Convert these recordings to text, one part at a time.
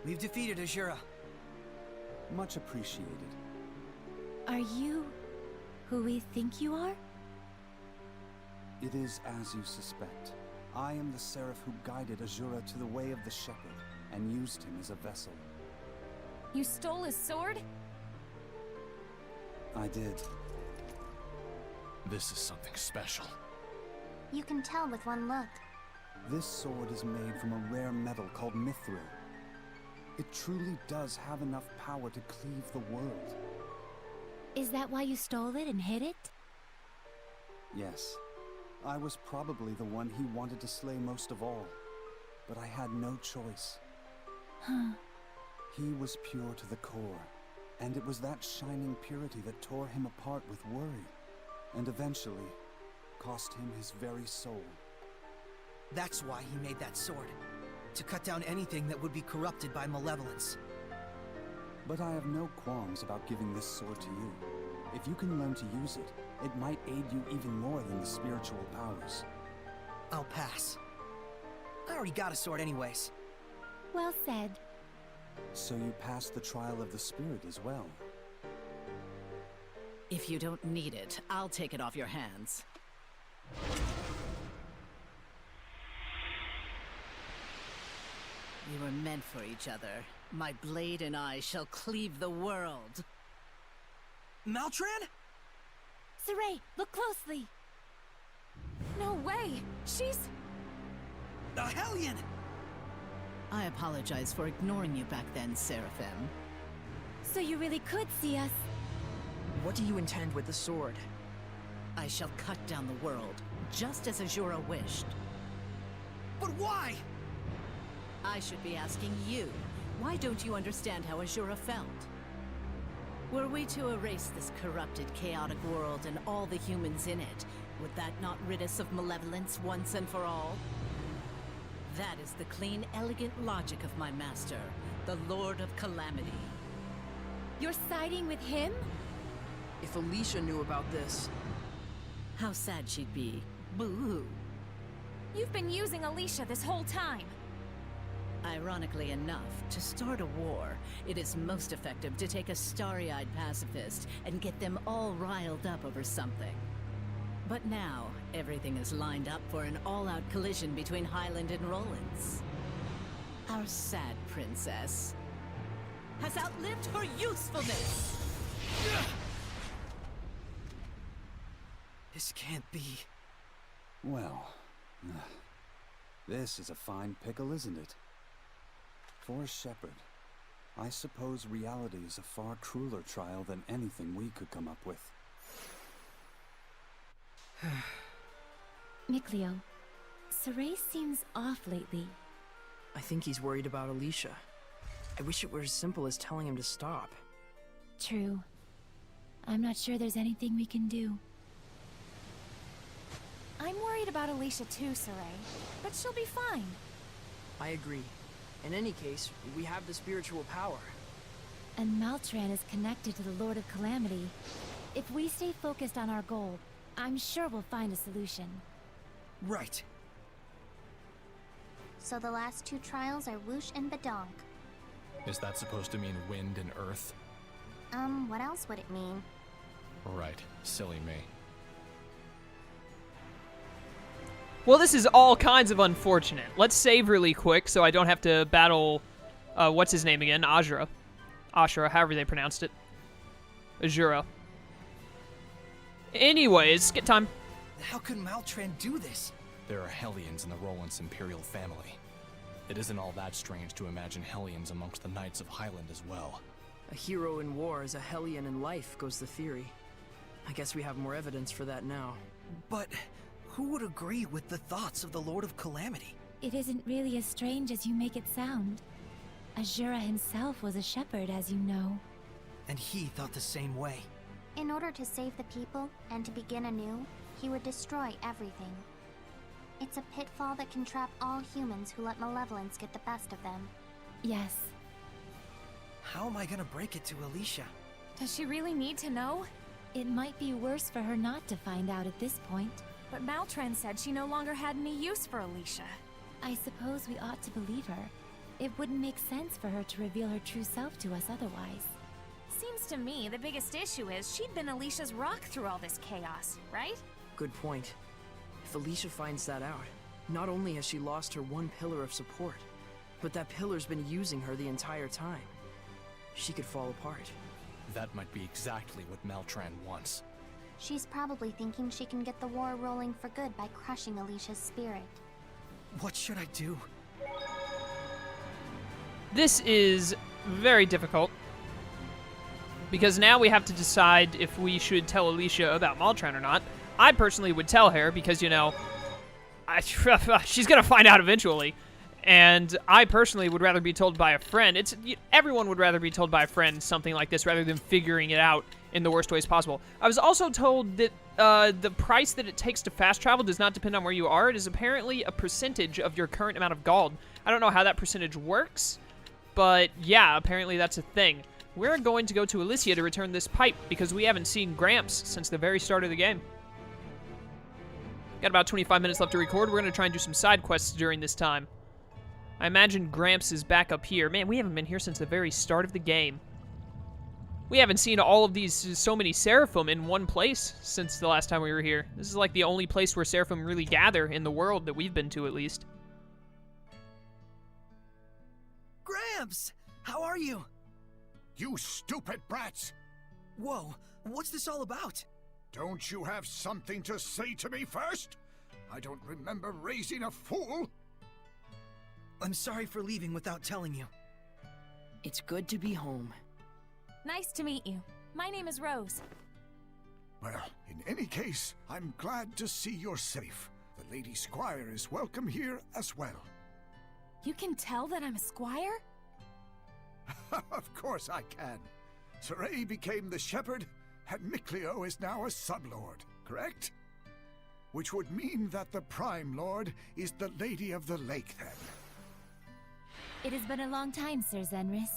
We've defeated Azura. Much appreciated. Are you who we think you are? It is as you suspect. I am the Seraph who guided Azura to the way of the Shepherd, and used him as a vessel. You stole his sword? I did. This is something special. You can tell with one look. This sword is made from a rare metal called mithril. It truly does have enough power to cleave the world. Is that why you stole it and hid it? Yes. I was probably the one he wanted to slay most of all. But I had no choice. Huh. He was pure to the core. And it was that shining purity that tore him apart with worry. And eventually, cost him his very soul. That's why he made that sword. To cut down anything that would be corrupted by malevolence. But I have no qualms about giving this sword to you. If you can learn to use it, it might aid you even more than the spiritual powers. I'll pass. I already got a sword anyways. Well said. So you passed the trial of the spirit as well. If you don't need it, I'll take it off your hands. We were meant for each other. My blade and I shall cleave the world. Maltran? Saray, look closely! No way! She's... A Hellion! I apologize for ignoring you back then, Seraphim. So you really could see us? What do you intend with the sword? I shall cut down the world, just as Azura wished. But why? I should be asking you. Why don't you understand how Azura felt? Were we to erase this corrupted, chaotic world and all the humans in it, would that not rid us of malevolence once and for all? That is the clean, elegant logic of my master, the Lord of Calamity. You're siding with him? If Alicia knew about this... How sad she'd be. Boo-hoo. You've been using Alicia this whole time. Ironically enough, to start a war, it is most effective to take a starry-eyed pacifist and get them all riled up over something. But now, everything is lined up for an all-out collision between Highland and Rollins. Our sad princess has outlived her usefulness! This can't be. Well, this is a fine pickle, isn't it? For a shepherd, I suppose reality is a far crueler trial than anything we could come up with. Mikleo, Saray seems off lately. I think he's worried about Alicia. I wish it were as simple as telling him to stop. True. I'm not sure there's anything we can do. I'm worried about Alicia too, Saray. But she'll be fine. I agree. In any case, we have the spiritual power. And Maltran is connected to the Lord of Calamity. If we stay focused on our goal, I'm sure we'll find a solution. Right. So the last two trials are Whoosh and Badonk. Is that supposed to mean wind and earth? What else would it mean? Right. Silly me. Well, this is all kinds of unfortunate. Let's save really quick so I don't have to battle, what's his name again? Azura. Ashura, however they pronounced it. Azura. Anyways, skip time. How could Maltran do this? There are Hellions in the Rollins imperial family. It isn't all that strange to imagine Hellions amongst the Knights of Highland as well. A hero in war is a Hellion in life, goes the theory. I guess we have more evidence for that now. But who would agree with the thoughts of the Lord of Calamity? It isn't really as strange as you make it sound. Azura himself was a shepherd, as you know. And he thought the same way. In order to save the people and to begin anew, he would destroy everything. It's a pitfall that can trap all humans who let malevolence get the best of them. Yes. How am I gonna break it to Alicia? Does she really need to know? It might be worse for her not to find out at this point. But Maltran said she no longer had any use for Alicia. I suppose we ought to believe her. It wouldn't make sense for her to reveal her true self to us otherwise. Seems to me the biggest issue is she'd been Alicia's rock through all this chaos, right? Good point. If Alicia finds that out, not only has she lost her one pillar of support, but that pillar's been using her the entire time. She could fall apart. That might be exactly what Maltran wants. She's probably thinking she can get the war rolling for good by crushing Alicia's spirit. What should I do? This is very difficult. Because now we have to decide if we should tell Alicia about Maltran or not. I personally would tell her because, you know, she's gonna find out eventually. And I personally would rather be told by a friend. Everyone would rather be told by a friend something like this rather than figuring it out in the worst ways possible. I was also told that the price that it takes to fast travel does not depend on where you are. It is apparently a percentage of your current amount of gold. I don't know how that percentage works, but yeah, apparently that's a thing. We're going to go to Alicia to return this pipe because we haven't seen Gramps since the very start of the game. Got about 25 minutes left to record. We're going to try and do some side quests during this time. I imagine Gramps is back up here. Man, we haven't been here since the very start of the game. We haven't seen all of these, so many Seraphim in one place since the last time we were here. This is like the only place where Seraphim really gather in the world that we've been to, at least. Gramps! How are you? You stupid brats! Whoa, what's this all about? Don't you have something to say to me first? I don't remember raising a fool. I'm sorry for leaving without telling you. It's good to be home. Nice to meet you. My name is Rose. Well, in any case, I'm glad to see you're safe. The Lady Squire is welcome here as well. You can tell that I'm a squire? Of course I can. Saray became the shepherd, and Mikleo is now a sublord, correct? Which would mean that the Prime Lord is the Lady of the Lake, then. It has been a long time, Sir Zenris.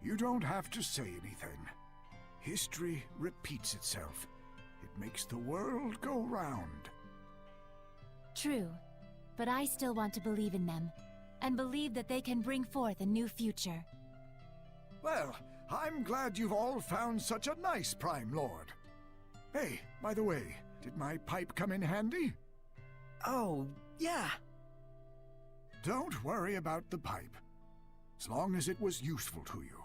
You don't have to say anything. History repeats itself. It makes the world go round. True, but I still want to believe in them, and believe that they can bring forth a new future. Well, I'm glad you've all found such a nice Prime Lord. Hey, by the way, did my pipe come in handy? Oh, yeah. Don't worry about the pipe, as long as it was useful to you.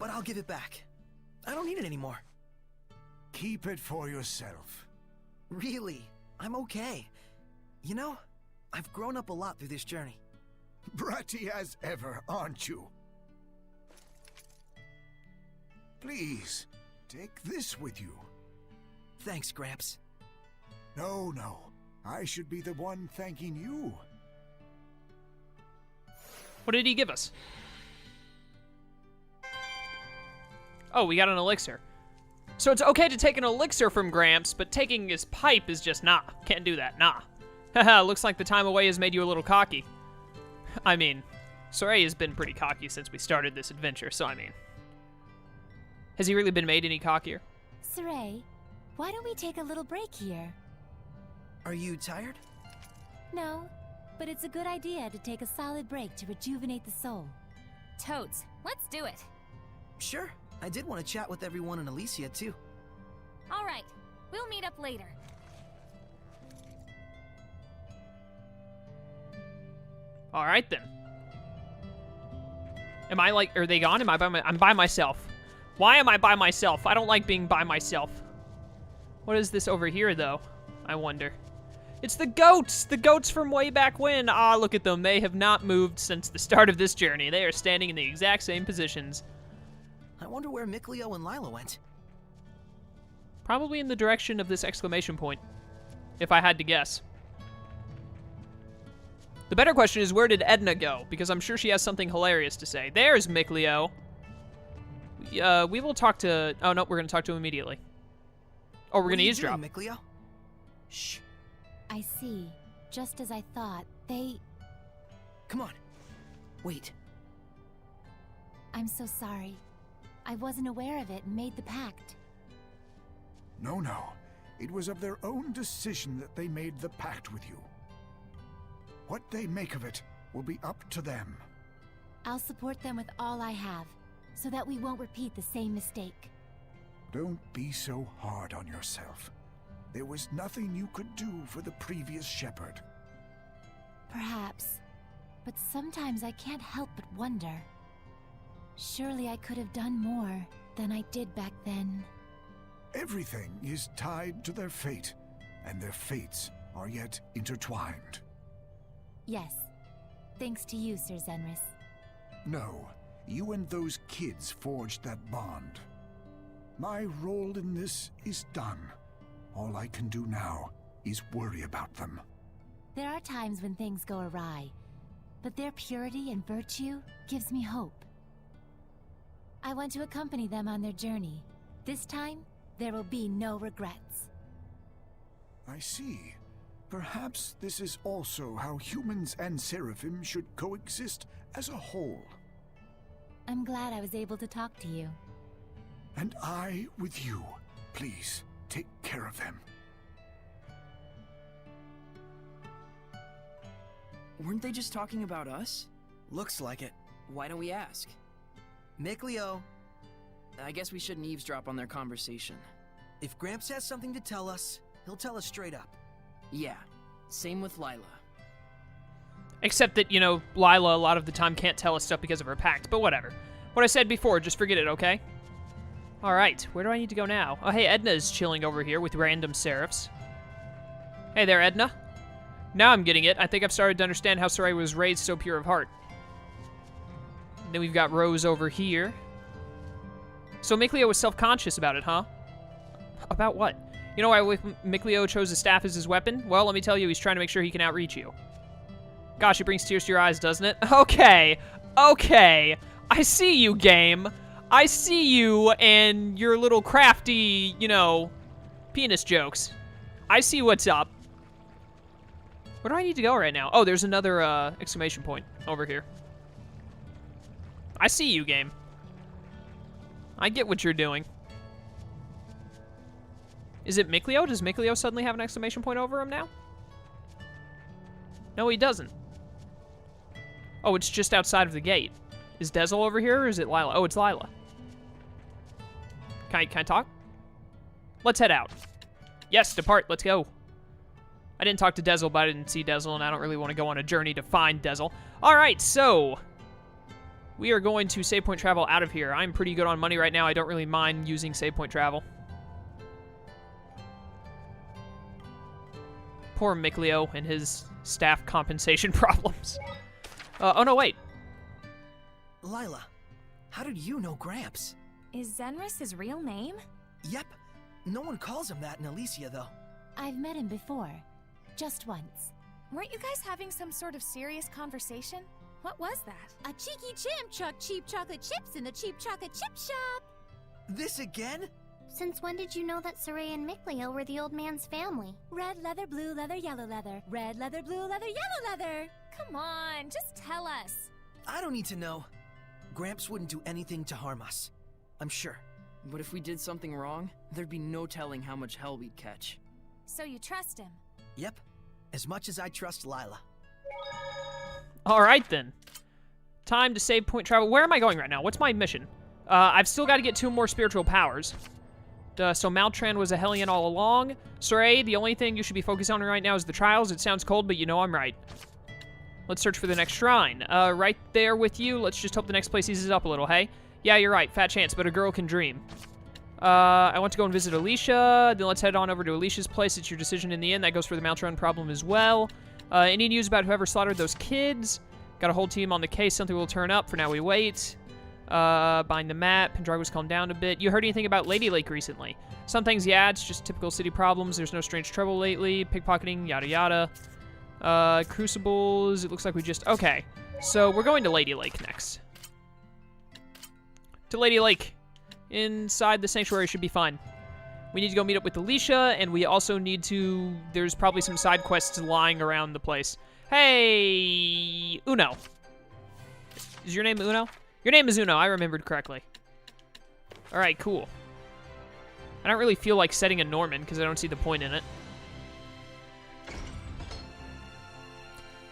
But I'll give it back. I don't need it anymore. Keep it for yourself. Really, I'm okay. You know, I've grown up a lot through this journey. Bratty as ever, aren't you? Please, take this with you. Thanks, Gramps. No. I should be the one thanking you. What did he give us? Oh, we got an elixir. So it's okay to take an elixir from Gramps, but taking his pipe is just nah. Can't do that, nah. Haha, looks like the time away has made you a little cocky. I mean, Saray has been pretty cocky since we started this adventure, so I mean. Has he really been made any cockier? Saray, why don't we take a little break here? Are you tired? No, but it's a good idea to take a solid break to rejuvenate the soul. Totes, let's do it. Sure. I did want to chat with everyone in Alicia, too. All right, we'll meet up later. All right, then. Am I like, are they gone? I'm by myself. Why am I by myself? I don't like being by myself. What is this over here, though? I wonder. It's the goats! The goats from way back when! Ah, look at them. They have not moved since the start of this journey. They are standing in the exact same positions. I wonder where Mikleo and Lila went. Probably in the direction of this exclamation point, if I had to guess. The better question is, where did Edna go? Because I'm sure she has something hilarious to say. There's Mikleo. We will talk to... Oh, no, we're going to talk to him immediately. Oh, we're going to eavesdrop. What are you doing, Mikleo? Shh. I see. Just as I thought, they... Come on. Wait. I'm so sorry. I wasn't aware of it and made the pact. No. It was of their own decision that they made the pact with you. What they make of it will be up to them. I'll support them with all I have, so that we won't repeat the same mistake. Don't be so hard on yourself. There was nothing you could do for the previous shepherd. Perhaps. But sometimes I can't help but wonder. Surely I could have done more than I did back then. Everything is tied to their fate, and their fates are yet intertwined. Yes. Thanks to you, Sir Zenris. No, you and those kids forged that bond. My role in this is done. All I can do now is worry about them. There are times when things go awry, but their purity and virtue gives me hope. I want to accompany them on their journey. This time, there will be no regrets. I see. Perhaps this is also how humans and seraphim should coexist as a whole. I'm glad I was able to talk to you. And I with you. Please, take care of them. Weren't they just talking about us? Looks like it. Why don't we ask? Mikleo, I guess we shouldn't eavesdrop on their conversation. if Gramps has something to tell us, he'll tell us straight up. Yeah, same with Lila. Except that, you know, Lila a lot of the time can't tell us stuff because of her pact, but whatever. What I said before, just forget it, okay? Alright, where do I need to go now? Oh, hey, Edna's chilling over here with random seraphs. Hey there, Edna. Now I'm getting it. I think I've started to understand how Sarai was raised so pure of heart. Then we've got Rose over here. So Mikleo was self-conscious about it, huh? About what? You know why Mikleo chose the staff as his weapon? Well, let me tell you, he's trying to make sure he can outreach you. Gosh, it brings tears to your eyes, doesn't it? Okay, okay. I see you, game. I see you and your little crafty, you know, penis jokes. I see what's up. Where do I need to go right now? Oh, there's another exclamation point over here. I see you, game. I get what you're doing. Is it Mikleo? Does Mikleo suddenly have an exclamation point over him now? No, he doesn't. Oh, it's just outside of the gate. Is Dezel over here, or is it Lila? Oh, it's Lila. Can I talk? Let's head out. Yes, depart. Let's go. I didn't talk to Dezel, but I didn't see Dezel, and I don't really want to go on a journey to find Dezel. All right, so we are going to save point travel out of here. I'm pretty good on money right now. I don't really mind using save point travel. Poor Mikleo and his staff compensation problems. Oh, no, wait. Lila, how did you know Gramps? Is Zenris his real name? Yep. No one calls him that in Elysia, though. I've met him before. Just once. Weren't you guys having some sort of serious conversation? What was that? A cheeky chimp chucked cheap chocolate chips in the cheap chocolate chip shop. This again? Since when did you know that Sarai and Mikleo were the old man's family? Red leather, blue leather, yellow leather. Red leather, blue leather, yellow leather. Come on, just tell us. I don't need to know. Gramps wouldn't do anything to harm us. I'm sure. But if we did something wrong, there'd be no telling how much hell we'd catch. So you trust him? Yep. As much as I trust Lila. All right, then. Time to save point travel. Where am I going right now? What's my mission? I've still got to get 2 more spiritual powers. So Maltran was a Hellion all along. Sarai, the only thing you should be focused on right now is the trials. It sounds cold, but you know I'm right. Let's search for the next shrine. Right there with you. Let's just hope the next place eases up a little, hey? Yeah, you're right. Fat chance, but a girl can dream. I want to go and visit Alicia. Then let's head on over to Alicia's place. It's your decision in the end. That goes for the Maltran problem as well. Any news about whoever slaughtered those kids? Got a whole team on the case. Something will turn up. For now, we wait. Buying the map. Pendrago's calmed down a bit. You heard anything about Lady Lake recently? Some things, yeah. It's just typical city problems. There's no strange trouble lately. Pickpocketing, yada yada. Crucibles. It looks like we just... Okay. So we're going to Lady Lake next. To Lady Lake. Inside the sanctuary should be fine. We need to go meet up with Alicia, and we also need to... There's probably some side quests lying around the place. Hey, Uno. Is your name Uno? Your name is Uno, I remembered correctly. All right, cool. I don't really feel like setting a Norman, because I don't see the point in it.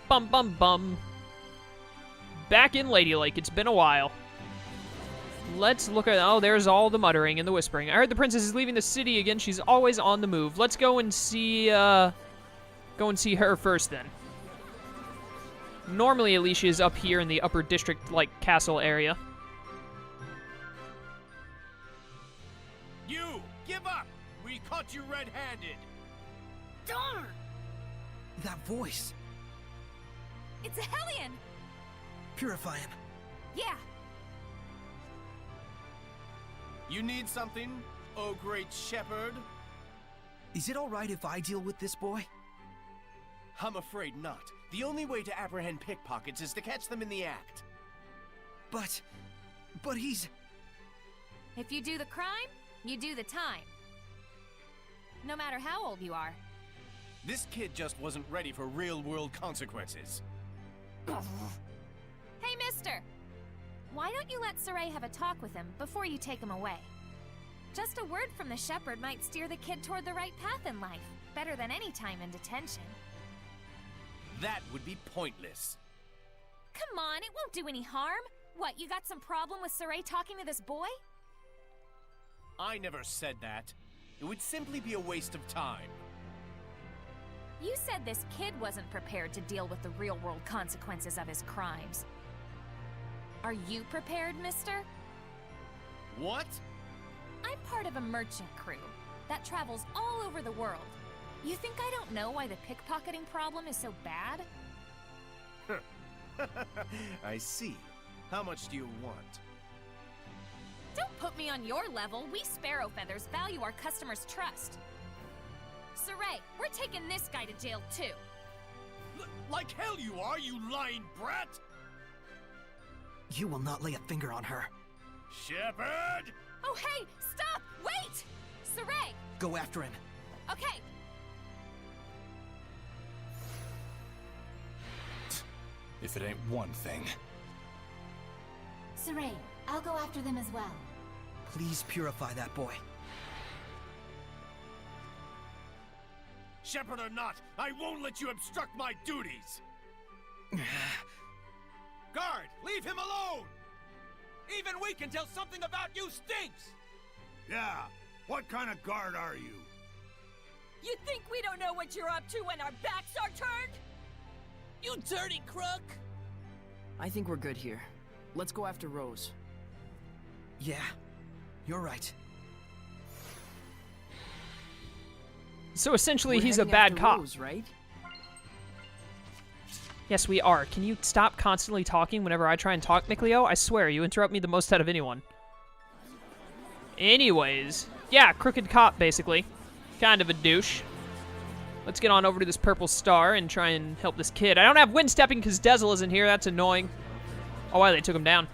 Bum bum bum. Back in Lady Lake. It's been a while. Let's look at... Oh, there's all the muttering and the whispering. I heard the princess is leaving the city again. She's always on the move. Let's go and see... Go and see her first, then. Normally, Alicia is up here in the upper district, like, castle area. You! Give up! We caught you red-handed! Darn! That voice. It's a Hellion! Purify him. Yeah. You need something, oh great shepherd? Is it alright if I deal with this boy? I'm afraid not. The only way to apprehend pickpockets is to catch them in the act. But he's... If you do the crime, you do the time. No matter how old you are. This kid just wasn't ready for real-world consequences. Hey, mister! Why don't you let Saray have a talk with him before you take him away? Just a word from the shepherd might steer the kid toward the right path in life, better than any time in detention. That would be pointless. Come on, it won't do any harm. What, you got some problem with Saray talking to this boy? I never said that. It would simply be a waste of time. You said this kid wasn't prepared to deal with the real-world consequences of his crimes. Are you prepared, mister? What? I'm part of a merchant crew that travels all over the world. You think I don't know why the pickpocketing problem is so bad? I see. How much do you want? Don't put me on your level. We Sparrow Feathers value our customers' trust. Saray, we're taking this guy to jail too. Like hell you are, you lying brat! You will not lay a finger on her. Shepherd! Oh hey, stop! Wait! Saray! Go after him. Okay. If it ain't one thing. Saray, I'll go after them as well. Please purify that boy. Shepherd or not, I won't let you obstruct my duties! Guard, leave him alone! Even we can tell something about you stinks! Yeah, what kind of guard are you? You think we don't know what you're up to when our backs are turned? You dirty crook! I think we're good here. Let's go after Rose. Yeah, you're right. So essentially, We're he's a heading bad after cop. Rose, right? Yes, we are. Can you stop constantly talking whenever I try and talk, Mikleo? I swear, you interrupt me the most out of anyone. Anyways. Yeah, crooked cop, basically. Kind of a douche. Let's get on over to this purple star and try and help this kid. I don't have wind stepping because Dezel isn't here. That's annoying. Oh, wow, they took him down.